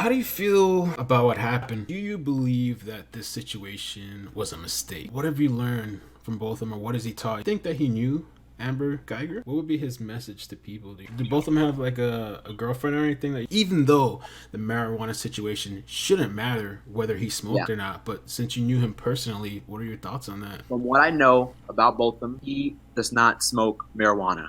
How do you feel about what happened? Do you believe that this situation was a mistake? What have you learned from Botham, or what has he taught? You think that he knew Amber Geiger? What would be his message to people? Did Botham have like a girlfriend or anything? Like, even though the marijuana situation shouldn't matter whether he Yeah. smoked or not, but since you knew him personally, what are your thoughts on that? From what I know about Botham, he does not smoke marijuana.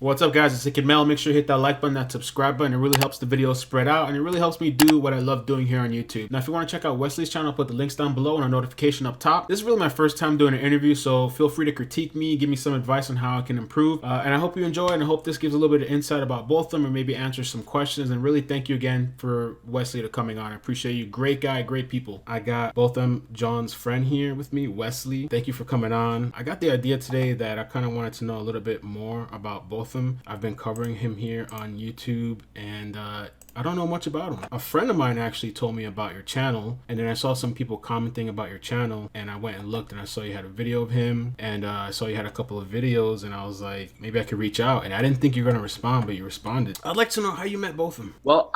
What's up, guys? It's iCkEdMeL. Make sure you hit that like button, that subscribe button. It really helps the video spread out, and it really helps me do what I love doing here on YouTube. Now, if you want to check out Wesley's channel, I'll put the links down below and a notification up top. This is really my first time doing an interview, so feel free to critique me, give me some advice on how I can improve. And I hope you enjoy, and I hope this gives a little bit of insight about both of them, or maybe answers some questions. And really thank you again for Wesley to coming on. I appreciate you. Great guy, great people. I got Botham Jean's friend here with me, Wesley. Thank you for coming on. I got the idea today that I kind of wanted to know a little bit more about Botham. I've been covering him here on YouTube, and I don't know much about him. A friend of mine actually told me about your channel, and then I saw some people commenting about your channel, and I went and looked, and I saw you had a video of him, and I saw you had a couple of videos, and I was like, maybe I could reach out. And I didn't think you were gonna respond, but you responded. I'd like to know how you met Botham. Well,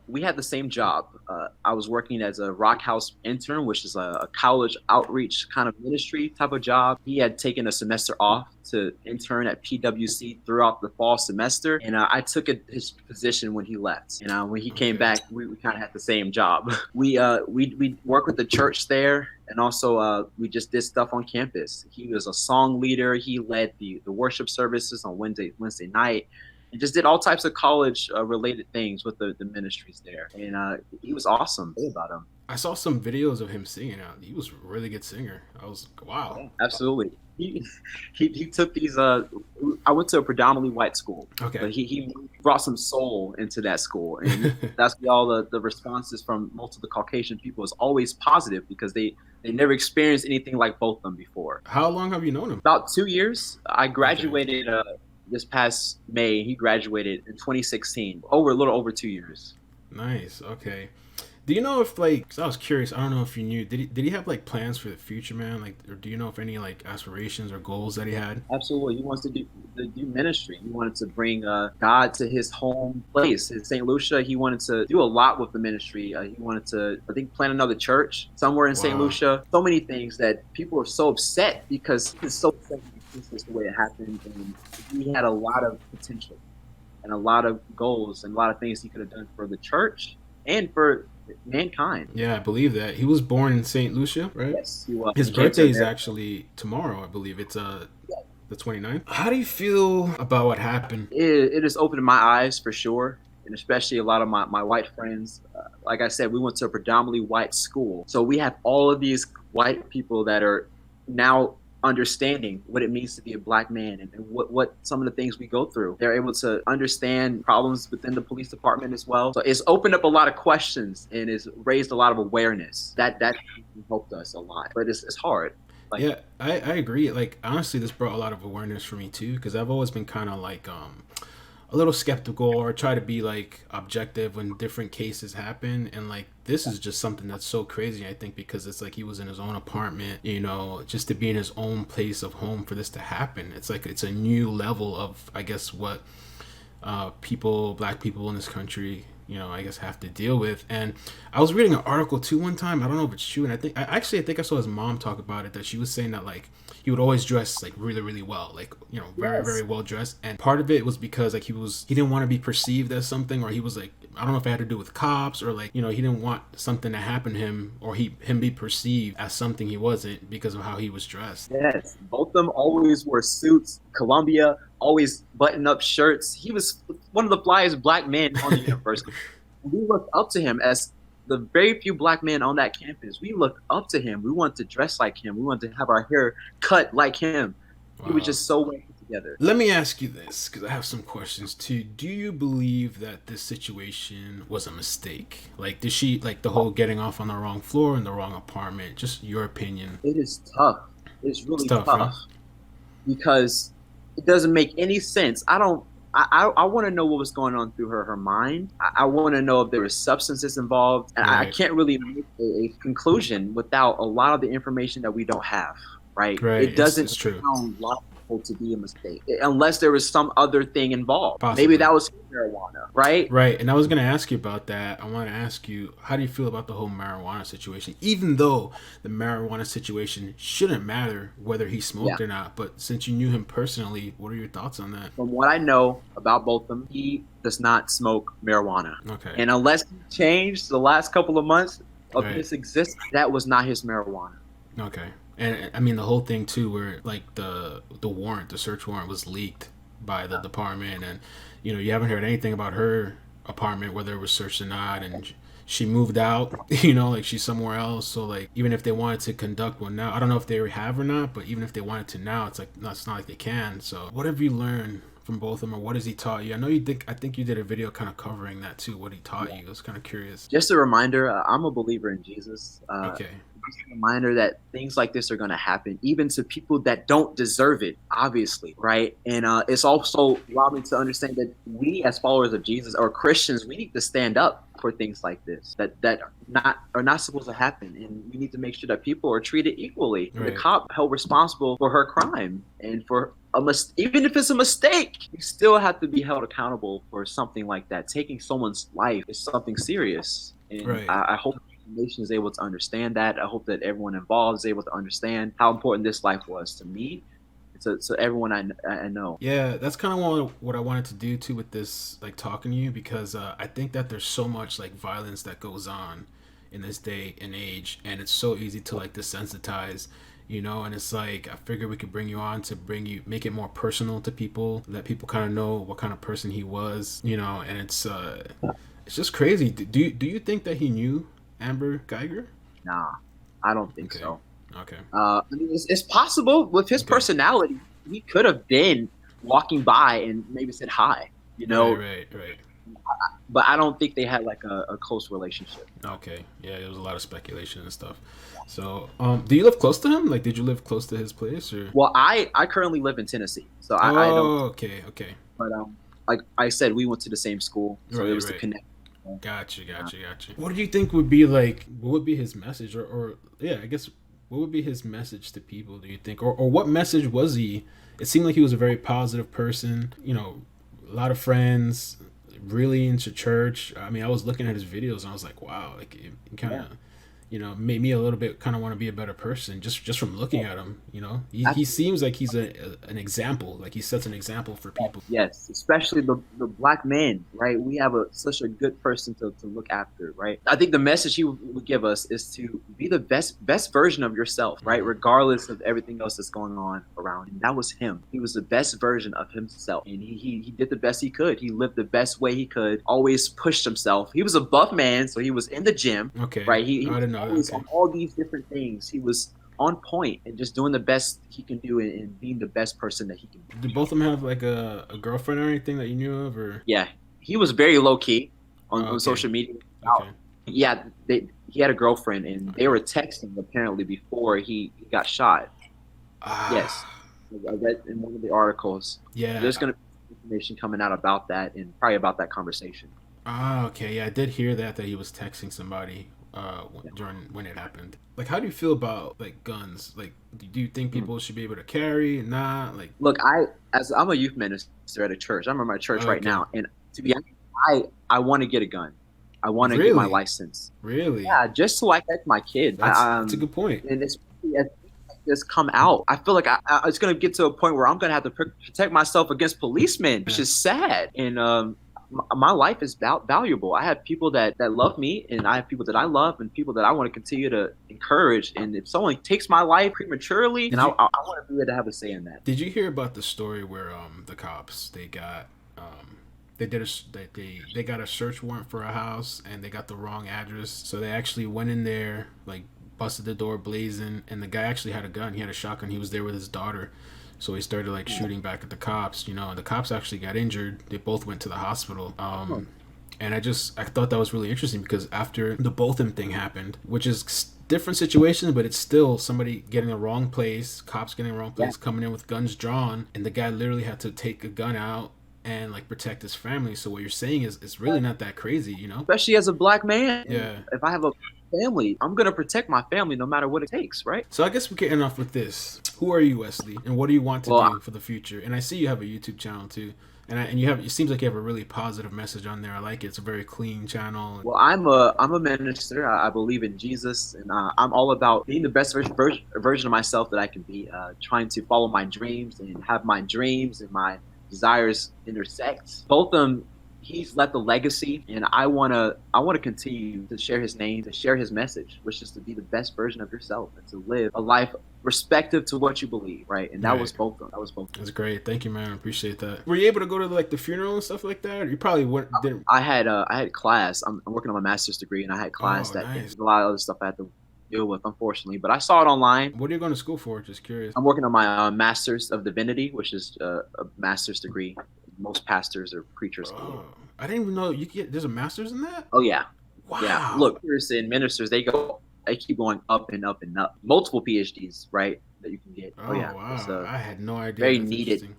we had the same job. I was working as a Rock House intern, which is a college outreach kind of ministry type of job. He had taken a semester off to intern at PwC throughout the fall semester, and I took his position when he left. And when he came back, we kind of had the same job. We worked with the church there, and also we just did stuff on campus. He was a song leader. He led the worship services on Wednesday night, and just did all types of college related things with the ministries there. And he was awesome. About him. I saw some videos of him singing. He was a really good singer. I was wow. Yeah, absolutely. He took these. I went to a predominantly white school. Okay. But he brought some soul into that school, and that's why all the responses from most of the Caucasian people is always positive, because they never experienced anything like both of them before. How long have you known him? About 2 years. I graduated this past May. He graduated in 2016. A little over 2 years. Nice. Okay. Do you know if, like, 'cause I was curious, I don't know if you knew, did he have like plans for the future, man? Like, or do you know if any like aspirations or goals that he had? Absolutely. He wants to do ministry. He wanted to bring God to his home place in St. Lucia. He wanted to do a lot with the ministry. He wanted to, I think, plant another church somewhere in St. Lucia. So many things that people are so upset because it's so upset with the way it happened. And he had a lot of potential and a lot of goals and a lot of things he could have done for the church and for mankind. Yeah, I believe that. He was born in St. Lucia, right? Yes, he was. His birthday is actually tomorrow, I believe. It's the 29th. How do you feel about what happened? It has opened my eyes for sure, and especially a lot of my white friends. Like I said, we went to a predominantly white school, so we have all of these white people that are now understanding what it means to be a black man, and what some of the things we go through. They're able to understand problems within the police department as well. So it's opened up a lot of questions, and it's raised a lot of awareness. That helped us a lot, but it's hard. Like, yeah, I agree. Like, honestly, this brought a lot of awareness for me too, because I've always been kind of like a little skeptical, or try to be like objective when different cases happen. And like, this is just something that's so crazy, I think, because it's like he was in his own apartment, you know, just to be in his own place of home for this to happen. It's like, it's a new level of, I guess, what black people in this country, you know, I guess, have to deal with. And I was reading an article too one time, I don't know if it's true, and I think I saw his mom talk about it, that she was saying that like he would always dress like really, really well, like, you know, very, very well dressed. And part of it was because like he didn't want to be perceived as something, or he was like, I don't know if it had to do with cops, or like, you know, he didn't want something to happen to him, or him be perceived as something he wasn't because of how he was dressed. Yes, both of them always wore suits, Columbia, always button-up shirts. He was one of the flyest black men on the university. We looked up to him as the very few black men on that campus. We looked up to him. We wanted to dress like him. We wanted to have our hair cut like him. Wow. He was just so well together. Let me ask you this, because I have some questions too. Do you believe that this situation was a mistake? Like, did she, like, the whole getting off on the wrong floor in the wrong apartment? Just your opinion. It is tough. It's really tough. Huh? Because it doesn't make any sense. I want to know what was going on through her mind. I want to know if there were substances involved. And right. I can't really make a conclusion without a lot of the information that we don't have, right? It doesn't sound logical possible to be a mistake unless there was some other thing involved. Possibly. Maybe that was marijuana, right? Right, and I was gonna ask you about that. I want to ask you, how do you feel about the whole marijuana situation? Even though the marijuana situation shouldn't matter whether he smoked or not, but since you knew him personally, what are your thoughts on that? From what I know about Botham, he does not smoke marijuana. Okay. And unless he changed the last couple of months of his existence, that was not his marijuana. Okay. And I mean the whole thing too, where like the warrant, the search warrant was leaked by the department, and you know, you haven't heard anything about her apartment, whether it was searched or not, and she moved out, you know, like she's somewhere else. So like, even if they wanted to conduct one now, I don't know if they have or not, but even if they wanted to now, it's like, no, it's not like they can. So what have you learned from Botham, or what has he taught you? I think you did a video kind of covering that too, what he taught you. I was kind of curious. Just a reminder, I'm a believer in Jesus. Okay. Just a reminder that things like this are going to happen, even to people that don't deserve it, obviously, right? And it's also allowed me to understand that we, as followers of Jesus or Christians, we need to stand up for things like this that are not supposed to happen, and we need to make sure that people are treated equally. Right. The cop held responsible for her crime, and for even if it's a mistake, you still have to be held accountable for something like that. Taking someone's life is something serious, and I hope the nation is able to understand that. I hope that everyone involved is able to understand how important this life was to me, so everyone I know. Yeah, that's kind of what I wanted to do too with this, like talking to you, because I think that there's so much like violence that goes on in this day and age, and it's so easy to like desensitize, you know. And it's like, I figured we could bring you on to make it more personal to people, let people kind of know what kind of person he was, you know. And it's just crazy. Do you think that he knew Amber Guyger? Nah, I don't think so. Okay. I mean, it's possible with his personality. He could have been walking by and maybe said hi, you know. Right. But I don't think they had like a close relationship. Okay. Yeah, there was a lot of speculation and stuff. So, do you live close to him? Like, did you live close to his place, or? Well, I currently live in Tennessee, so I don't. Okay. But like I said, we went to the same school, so it was the connection. Gotcha. What did you think would be like? What would be his message, or yeah, I guess, what would be his message to people? Do you think, or what message was he? It seemed like he was a very positive person. You know, a lot of friends, really into church. I mean, I was looking at his videos and I was like, wow, like it kind of, you know, made me a little bit kind of want to be a better person just from looking at him. You know, he seems like he's an example. Like he sets an example for people. Yes, especially the black men, right? We have such a good person to look after, right? I think the message he would give us is to be the best version of yourself, right? Regardless of everything else that's going on around him. That was him. He was the best version of himself, and he did the best he could. He lived the best way he could. Always pushed himself. He was a buff man, so he was in the gym. Okay, right? He I didn't know. On all these different things. He was on point and just doing the best he can do and being the best person that he can be. Did both of them have like a girlfriend or anything that you knew of, or? Yeah, he was very low key on social media. Okay. Yeah, he had a girlfriend, and they were texting apparently before he got shot. Yes, I read in one of the articles. Yeah, there's going to be information coming out about that, and probably about that conversation. Okay. Yeah, I did hear that he was texting somebody during when it happened. Like, how do you feel about like guns? Like, do you think people should be able to carry? Not like. Look, I'm a youth minister at a church. I'm at my church right now, and to be honest, I want to get a gun. I want to get my license. Really? Yeah, just so I can my kid. That's a good point. And it's as this come out, I feel like it's going to get to a point where I'm going to have to protect myself against policemen, which is sad. And my life is valuable. I have people that love me, and I have people that I love, and people that I want to continue to encourage. And if someone takes my life prematurely, then I want to be able to have a say in that. Did you hear about the story where the cops they got they got a search warrant for a house, and they got the wrong address, so they actually went in there, like busted the door blazing, and the guy actually had a gun. He had a shotgun. He was there with his daughter. So he started like shooting back at the cops, you know, and the cops actually got injured. They both went to the hospital. And I thought that was really interesting, because after the Botham thing happened, which is different situation, but it's still somebody getting the wrong place, cops getting the wrong place, coming in with guns drawn, and the guy literally had to take a gun out and like protect his family. So what you're saying is it's really not that crazy, you know? Especially as a black man. Yeah. If I have a family. I'm gonna protect my family no matter what it takes, right? So I guess we can end off with this. Who are you, Wesley, and what do you want to Well, do for the future? And I see you have a YouTube channel too, and you have. It seems like you have a really positive message on there. I like it. It's a very clean channel. Well, I'm a minister. I believe in Jesus, and I'm all about being the best version of myself that I can be. Trying to follow my dreams and have my dreams and my desires intersect. Botham, he's left a legacy, and I wanna continue to share his name, to share his message, which is to be the best version of yourself and to live a life respective to what you believe, right? And that Right. was Botham. That was Botham. That's great. Thank you, man. I appreciate that. Were you able to go to like the funeral and stuff like that? Or you probably didn't. I had class. I'm working on my master's degree, and I had class Oh, that day. nice. There's a lot of other stuff I had to deal with, unfortunately. But I saw it online. What are you going to school for? Just curious. I'm working on my master's of divinity, which is a master's degree. Most pastors or preachers get. Oh, I didn't even know you could get. There's a master's in that. Oh yeah, Wow. yeah. Look, preachers and ministers, they keep going up and up and up. Multiple PhDs, right? That you can get. Oh, Yeah, wow. it's I had no idea. very That's needed. interesting.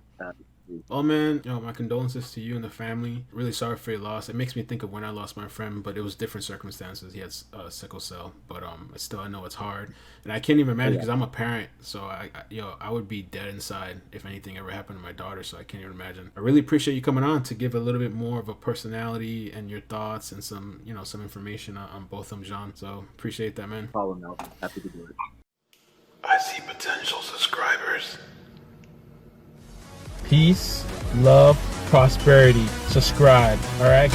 Oh man, my condolences to you and the family. Really sorry for your loss. It makes me think of when I lost my friend, but it was different circumstances. He had sickle cell, but still I know it's hard, and I can't even imagine because I'm a parent. So I would be dead inside if anything ever happened to my daughter. So I can't even imagine. I really appreciate you coming on to give a little bit more of a personality and your thoughts and some information on Botham Jean. So appreciate that, man. Problem, Melvin. Happy to do it. I see potential subscribers. Peace, love, prosperity. Subscribe. All right.